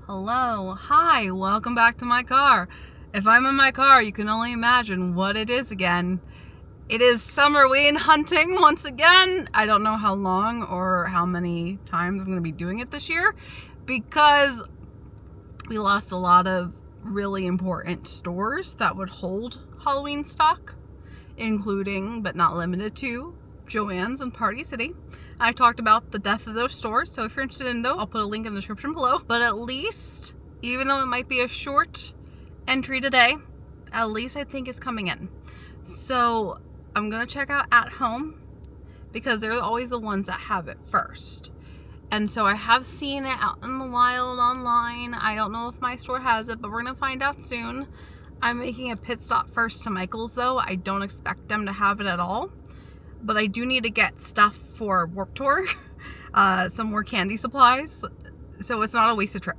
Hello, hi, welcome back to my car. If I'm in my car, you can only imagine what it is again. It is Summerween hunting once again. I don't know how long or how many times I'm going to be doing it this year because we lost a lot of really important stores that would hold Halloween stock, including, but not limited to, Joannes and Party City. I talked about the death of those stores, so if you're interested in those, I'll put a link in the description below. But at least, even though it might be a short entry today, at least I think it's coming in. So I'm gonna check out At Home because they're always the ones that have it first. And so I have seen it out in the wild online. I don't know if my store has it, but we're gonna find out soon. I'm making a pit stop first to Michael's though. I don't expect them to have it at all. But I do need to get stuff for Warped Tour, some more candy supplies, so it's not a wasted trip.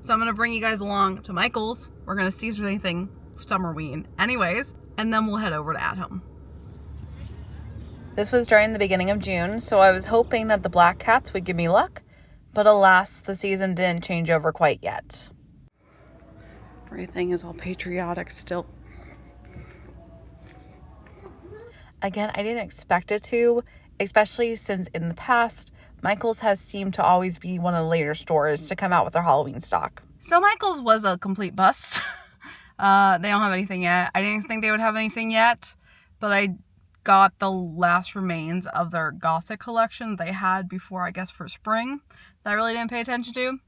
So I'm going to bring you guys along to Michael's. We're going to see if there's anything Summerween anyways, and then we'll head over to At Home. This was during the beginning of June, so I was hoping that the black cats would give me luck, but alas, the season didn't change over quite yet. Everything is all patriotic still. Again, I didn't expect it to, especially since in the past, Michael's has seemed to always be one of the later stores to come out with their Halloween stock. So Michael's was a complete bust. They don't have anything yet. I didn't think they would have anything yet, but I got the last remains of their Gothic collection they had before, I guess, for spring that I really didn't pay attention to.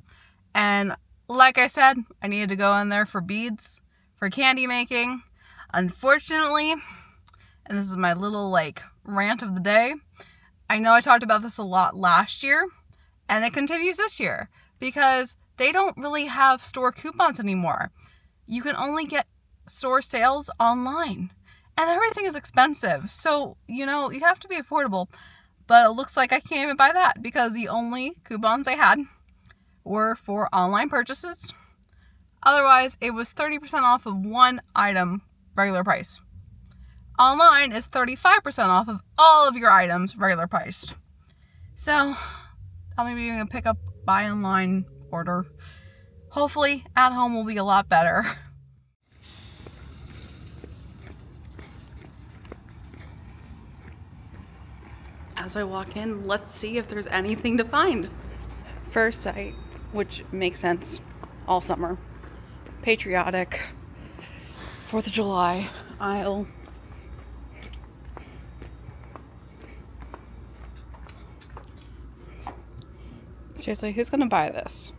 And like I said, I needed to go in there for beads, for candy making. Unfortunately, and this is my little rant of the day, I know I talked about this a lot last year, and it continues this year, because they don't really have store coupons anymore. You can only get store sales online, and everything is expensive. So, you have to be affordable, but it looks like I can't even buy that, because the only coupons I had were for online purchases. Otherwise, it was 30% off of one item, regular price. Online is 35% off of all of your items, regular priced. So, I'm maybe doing a pick up, buy online order. Hopefully, At Home will be a lot better. As I walk in, let's see if there's anything to find. First sight, which makes sense, all summer. Patriotic, 4th of July aisle. Seriously, who's gonna buy this?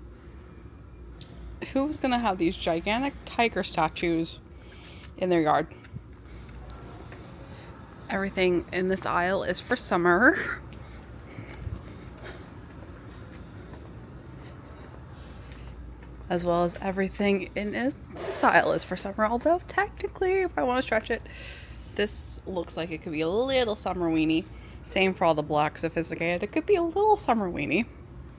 Who's gonna have these gigantic tiger statues in their yard? Everything in this aisle is for summer. As well as everything in this aisle is for summer. Although technically, if I want to stretch it, this looks like it could be a little Summerweeny. Same for all the black sophisticated. It could be a little Summerweeny.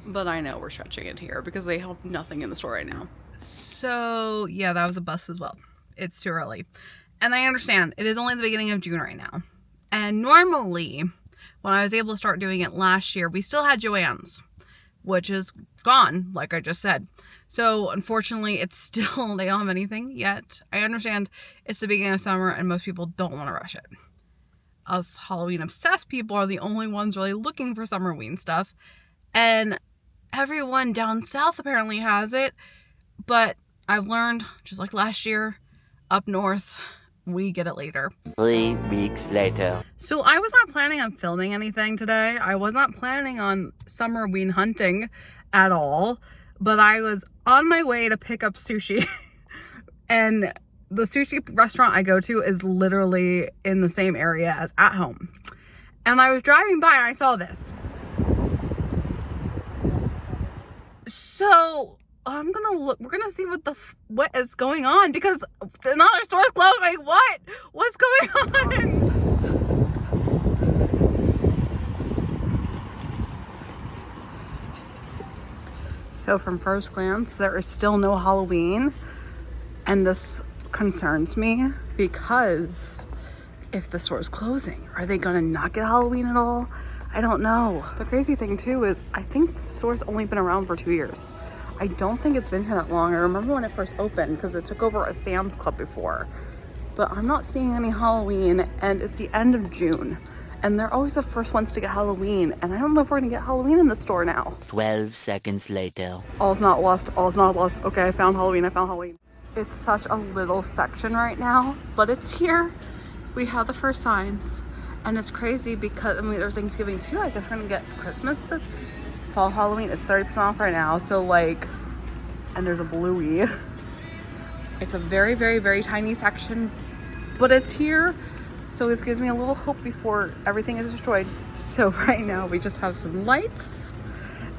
But I know we're stretching it here because they have nothing in the store right now. So, yeah, that was a bust as well. It's too early. And I understand. It is only the beginning of June right now. And normally, when I was able to start doing it last year, we still had Joannes, which is gone, like I just said. So, unfortunately, it's still, they don't have anything yet. I understand it's the beginning of summer and most people don't want to rush it. Us Halloween-obsessed people are the only ones really looking for Summerween stuff. And everyone down south apparently has it, but I've learned, just like last year, up north, we get it later. 3 weeks later. So I was not planning on filming anything today. I was not planning on Summerween hunting at all, but I was on my way to pick up sushi. And the sushi restaurant I go to is literally in the same area as At Home. And I was driving by and I saw this. So I'm gonna look. We're gonna see what is going on because another store's closed. Like what? What's going on? So from first glance, there is still no Halloween, and this concerns me because if the store is closing, are they gonna not get Halloween at all? I don't know. The crazy thing too is I think the store's only been around for 2 years. I don't think it's been here that long. I remember when it first opened because it took over a Sam's Club before. But I'm not seeing any Halloween, and it's the end of June. And they're always the first ones to get Halloween. And I don't know if we're gonna get Halloween in the store now. 12 seconds later. All's not lost, all's not lost. Okay, I found Halloween. It's such a little section right now, but it's here. We have the first signs. And it's crazy because, I mean, there's Thanksgiving too. I guess we're gonna get Christmas this fall. Halloween, it's 30% off right now. So like, and there's a Bluey. It's a very, very, very tiny section, but it's here. So this gives me a little hope before everything is destroyed. So right now we just have some lights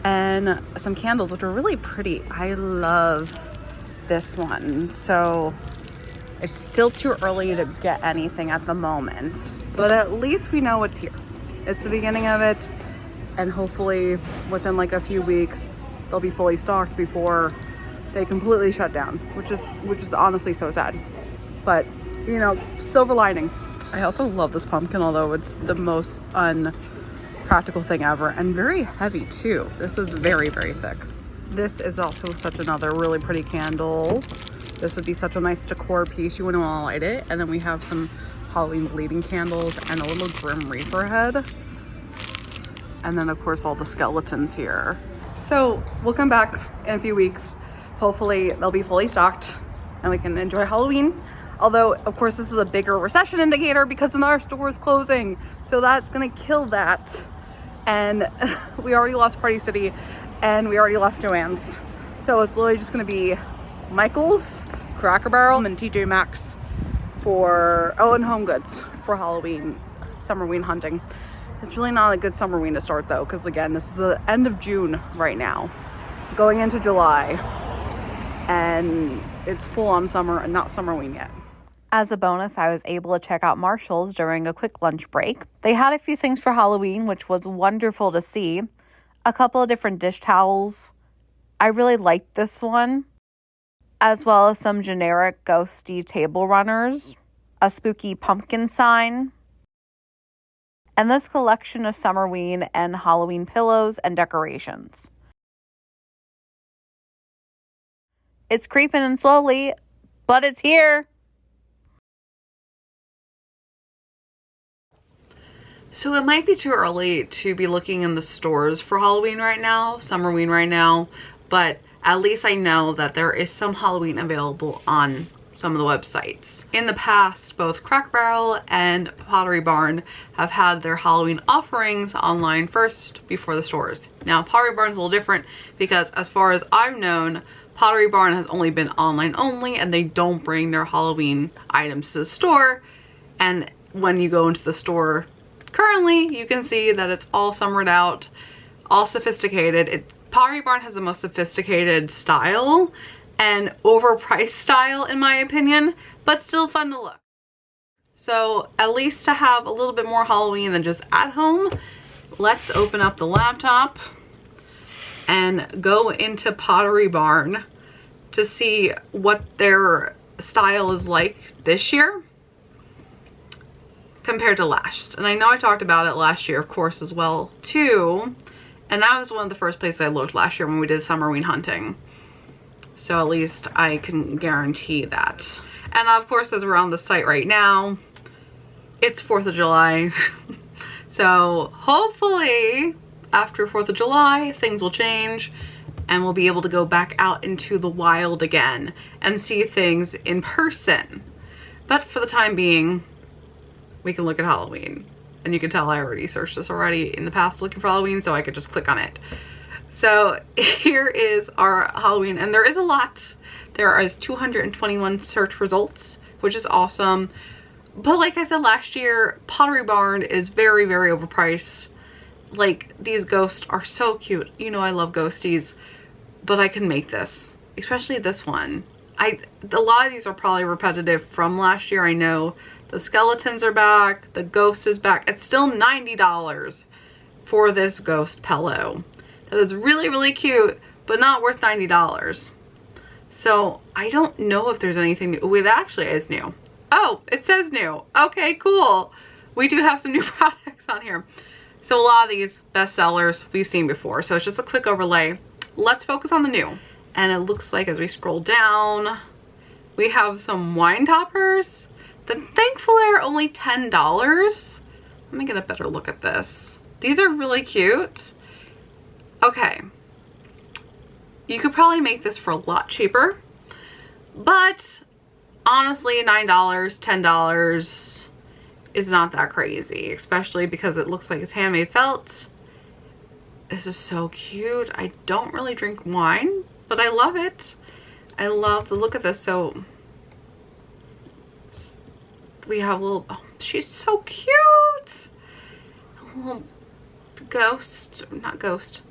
and some candles, which are really pretty. I love this one. So it's still too early to get anything at the moment, but at least we know it's here. It's the beginning of it. And hopefully within like a few weeks, they'll be fully stocked before they completely shut down, which is honestly so sad. But you know, silver lining. I also love this pumpkin, although it's the most unpractical thing ever, and very heavy too. This is very, very thick. This is also such another really pretty candle. This would be such a nice decor piece. You wouldn't want to light it. And then we have some Halloween bleeding candles and a little Grim Reaper head. And then of course all the skeletons here. So we'll come back in a few weeks. Hopefully they'll be fully stocked and we can enjoy Halloween. Although, of course, this is a bigger recession indicator because our store is closing. So that's gonna kill that. And we already lost Party City and we already lost Joannes. So it's literally just gonna be Michael's, Cracker Barrel, and TJ Maxx for, oh, and Home Goods for Halloween, Summerween hunting. It's really not a good Summerween to start though, because again, this is the end of June right now, going into July. And it's full on summer and not Summerween yet. As a bonus, I was able to check out Marshall's during a quick lunch break. They had a few things for Halloween, which was wonderful to see. A couple of different dish towels. I really liked this one. As well as some generic ghosty table runners. A spooky pumpkin sign. And this collection of Summerween and Halloween pillows and decorations. It's creeping in slowly, but it's here. So it might be too early to be looking in the stores for Halloween right now, Summerween right now, but at least I know that there is some Halloween available on some of the websites. In the past, both Cracker Barrel and Pottery Barn have had their Halloween offerings online first before the stores. Now, Pottery Barn's a little different because as far as I've known, Pottery Barn has only been online only and they don't bring their Halloween items to the store. And when you go into the store currently, you can see that it's all summered out, all sophisticated. Pottery Barn has the most sophisticated style and overpriced style in my opinion, but still fun to look. So at least to have a little bit more Halloween than just at home, let's open up the laptop and go into Pottery Barn to see what their style is like this year compared to last. And I know I talked about it last year, of course, as well, too. And that was one of the first places I looked last year when we did Summerween hunting. So at least I can guarantee that. And of course, as we're on the site right now, it's 4th of July. So hopefully after 4th of July, things will change and we'll be able to go back out into the wild again and see things in person. But for the time being, we can look at Halloween. And you can tell I already searched this already in the past looking for Halloween, so I could just click on it. So here is our Halloween, and there is a lot. There is 221 search results, which is awesome. But like I said last year, Pottery Barn is very, very overpriced. Like, these ghosts are so cute. You know I love ghosties, but I can make this, especially this one. A lot of these are probably repetitive from last year, I know. The skeletons are back, the ghost is back. It's still $90 for this ghost pillow. That is really, really cute, but not worth $90. So I don't know if there's anything new. Oh, it actually is new. Oh, it says new. Okay, cool. We do have some new products on here. So a lot of these bestsellers we've seen before. So it's just a quick overlay. Let's focus on the new. And it looks like as we scroll down, we have some wine toppers that thankfully are only $10. Let me get a better look at this. These are really cute. Okay. You could probably make this for a lot cheaper, but honestly, $9, $10 is not that crazy, especially because it looks like it's handmade felt. This is so cute. I don't really drink wine, but I love it. I love the look of this. So we have a little, oh, she's so cute. A little ghost, not ghost.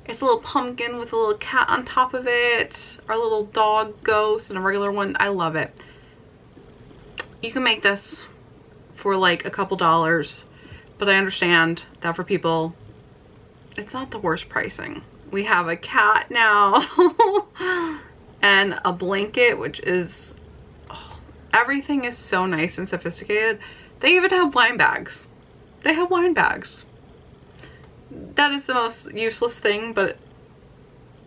It's a little pumpkin with a little cat on top of it. Our little dog ghost and a regular one. I love it. You can make this for like a couple dollars, but I understand that for people, it's not the worst pricing. We have a cat now and a blanket, which is, oh, everything is so nice and sophisticated. They even have wine bags. They have wine bags. That is the most useless thing, but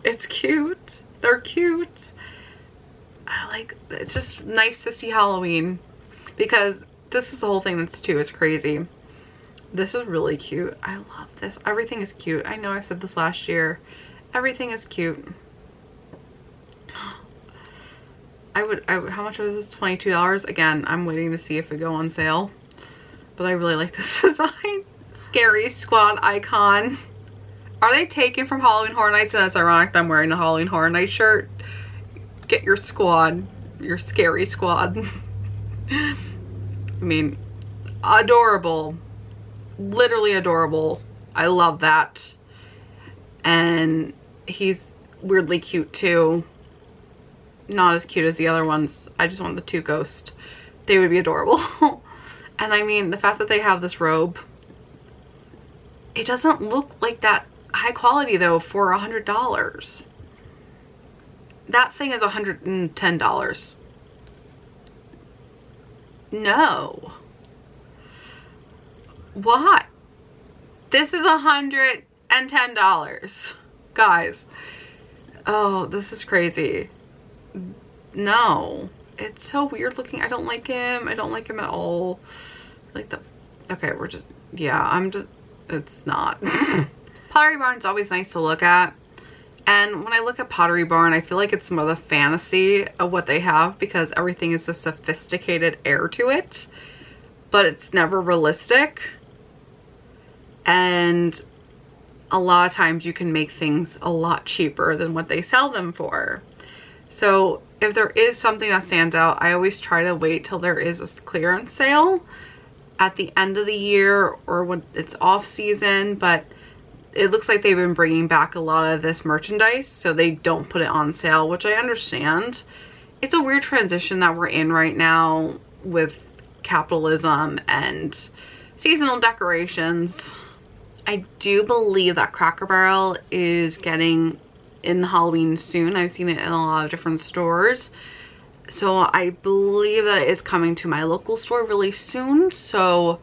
it's cute. They're cute. It's just nice to see Halloween, because this is the whole thing that's too is crazy. This is really cute. I love this. Everything is cute. I know I said this last year. Everything is cute. How much was this? $22. Again, I'm waiting to see if it go on sale, but I really like this design. Scary Squad icon. Are they taken from Halloween Horror Nights? And that's ironic that I'm wearing a Halloween Horror Night shirt. Get your squad, your Scary Squad. I mean, adorable. Literally adorable. I love that. And he's weirdly cute too. Not as cute as the other ones. I just want the two ghosts. They would be adorable. And I mean, the fact that they have this robe, it doesn't look like that high quality though for $100. That thing is $110. No. Why? This is $110. Guys. Oh, this is crazy. No. It's so weird looking. I don't like him. I don't like him at all. Like the... Okay, we're just... Yeah, I'm just... It's not. Pottery Barn is always nice to look at. And when I look at Pottery Barn, I feel like it's more the fantasy of what they have, because everything is a sophisticated air to it, but it's never realistic. And a lot of times you can make things a lot cheaper than what they sell them for. So if there is something that stands out, I always try to wait till there is a clearance sale at the end of the year or when it's off season. But it looks like they've been bringing back a lot of this merchandise, so they don't put it on sale, which I understand. It's a weird transition that we're in right now with capitalism and seasonal decorations. I do believe that Cracker Barrel is getting in Halloween soon. I've seen it in a lot of different stores. So I believe that it is coming to my local store really soon. So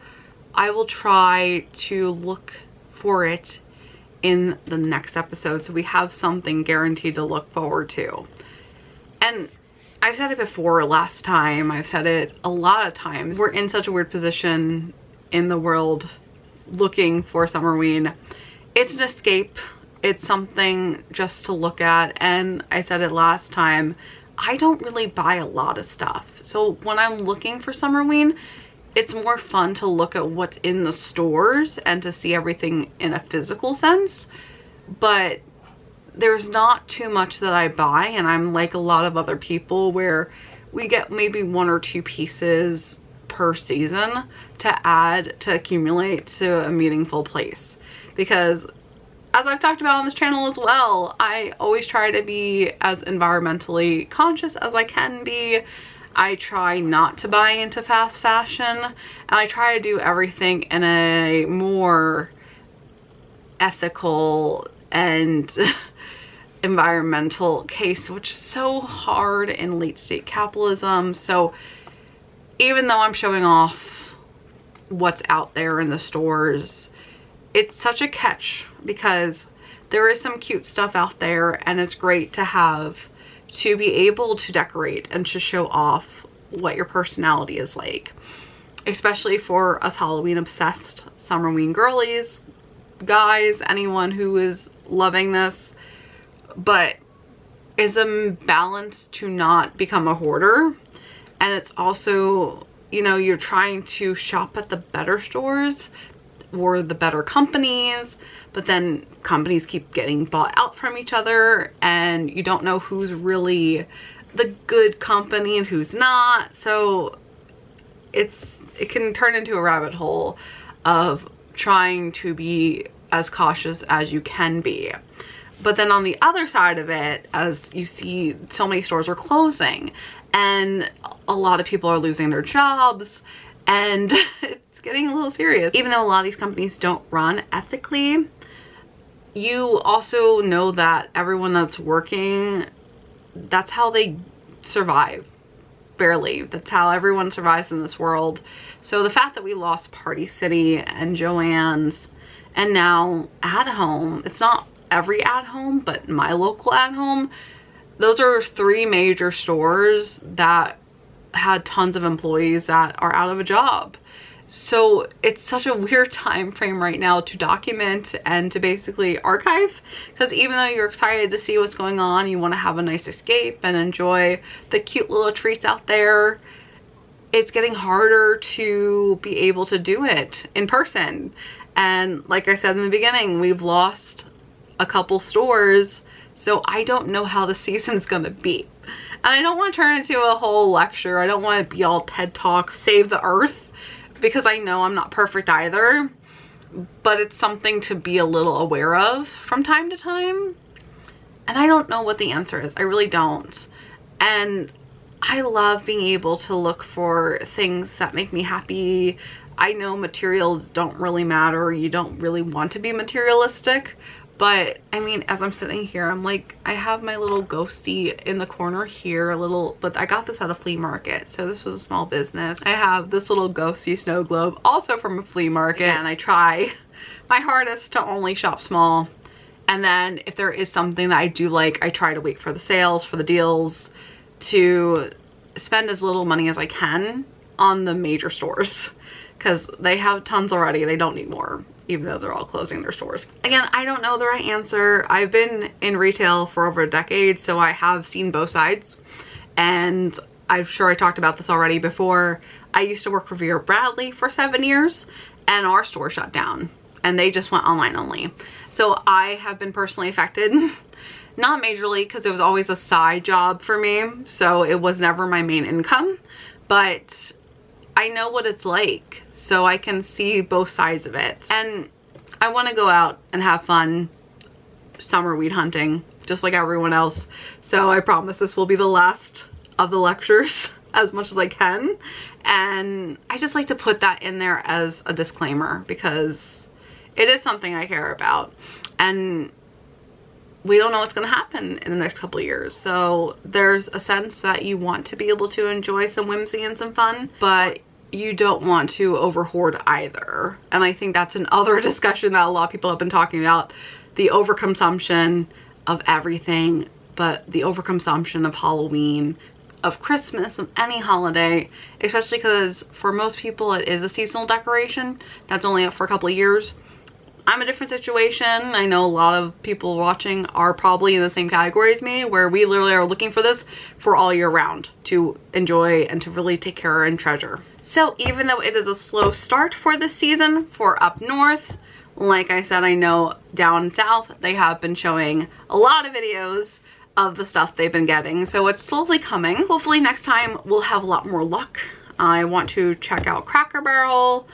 I will try to look for it in the next episode, so we have something guaranteed to look forward to. And I've said it before last time, I've said it a lot of times, we're in such a weird position in the world looking for Summerween. It's an escape. It's something just to look at. And I said it last time, I don't really buy a lot of stuff. So when I'm looking for Summerween, it's more fun to look at what's in the stores and to see everything in a physical sense. But there's not too much that I buy, and I'm like a lot of other people where we get maybe 1 or 2 pieces per season to add, to accumulate to a meaningful place. Because as I've talked about on this channel as well, I always try to be as environmentally conscious as I can be. I try not to buy into fast fashion, and I try to do everything in a more ethical and environmental case, which is so hard in late state capitalism. So even though I'm showing off what's out there in the stores, it's such a catch, because there is some cute stuff out there, and it's great to have to be able to decorate and to show off what your personality is like, especially for us Halloween obsessed Summerween girlies, guys, anyone who is loving this. But it's a balance to not become a hoarder, and it's also, you know, you're trying to shop at the better stores or the better companies, but then companies keep getting bought out from each other, and you don't know who's really the good company and who's not. So it can turn into a rabbit hole of trying to be as cautious as you can be. But then on the other side of it, as you see, so many stores are closing and a lot of people are losing their jobs, and it's getting a little serious. Even though a lot of these companies don't run ethically, you also know that everyone that's working, that's how they survive. Barely. That's how everyone survives in this world. So the fact that we lost Party City and Joannes, and now At Home, it's not every At Home, but my local At Home, those are 3 major stores that had tons of employees that are out of a job. So it's such a weird time frame right now to document and to basically archive, because even though you're excited to see what's going on, you want to have a nice escape and enjoy the cute little treats out there, it's getting harder to be able to do it in person. And like I said in the beginning, we've lost a couple stores, so I don't know how the season's gonna be. And I don't want to turn into a whole lecture. I don't want to be all TED Talk, save the earth, because I know I'm not perfect either, but it's something to be a little aware of from time to time. And I don't know what the answer is. I really don't. And I love being able to look for things that make me happy. I know materials don't really matter. You don't really want to be materialistic. But I mean, as I'm sitting here, I'm like, I have my little ghosty in the corner here, but I got this at a flea market, so this was a small business. I have this little ghosty snow globe, also from a flea market, and I try my hardest to only shop small. And then if there is something that I do like, I try to wait for the sales, for the deals, to spend as little money as I can on the major stores, because they have tons already. They don't need more, even though they're all closing their stores. Again, I don't know the right answer. I've been in retail for over a decade, so I have seen both sides. And I'm sure I talked about this already before. I used to work for Vera Bradley for 7 years, and our store shut down, and they just went online only. So I have been personally affected. Not majorly, because it was always a side job for me, so it was never my main income. But I know what it's like, so I can see both sides of it. And I want to go out and have fun summer weed hunting, just like everyone else. So I promise this will be the last of the lectures as much as I can. And I just like to put that in there as a disclaimer, because it is something I care about. And we don't know what's going to happen in the next couple of years. So there's a sense that you want to be able to enjoy some whimsy and some fun, but you don't want to over hoard either. And I think that's another discussion that a lot of people have been talking about, the overconsumption of everything, but the overconsumption of Halloween, of Christmas, of any holiday, especially because for most people it is a seasonal decoration that's only up for a couple of years. I'm a different situation. I know a lot of people watching are probably in the same category as me, where we literally are looking for this for all year round to enjoy and to really take care and treasure. So even though it is a slow start for this season for up north, like I said, I know down south they have been showing a lot of videos of the stuff they've been getting. So it's slowly coming. Hopefully next time we'll have a lot more luck. I want to check out Cracker Barrel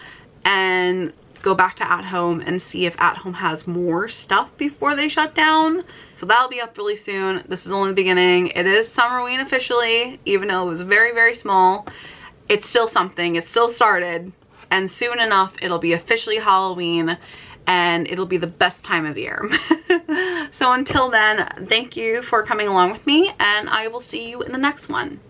and go back to At Home and see if At Home has more stuff before they shut down. So that'll be up really soon. This is only the beginning. It is Summerween officially, even though it was very, very small. It's still something. It still started. And soon enough, it'll be officially Halloween, and it'll be the best time of year. So until then, thank you for coming along with me, and I will see you in the next one.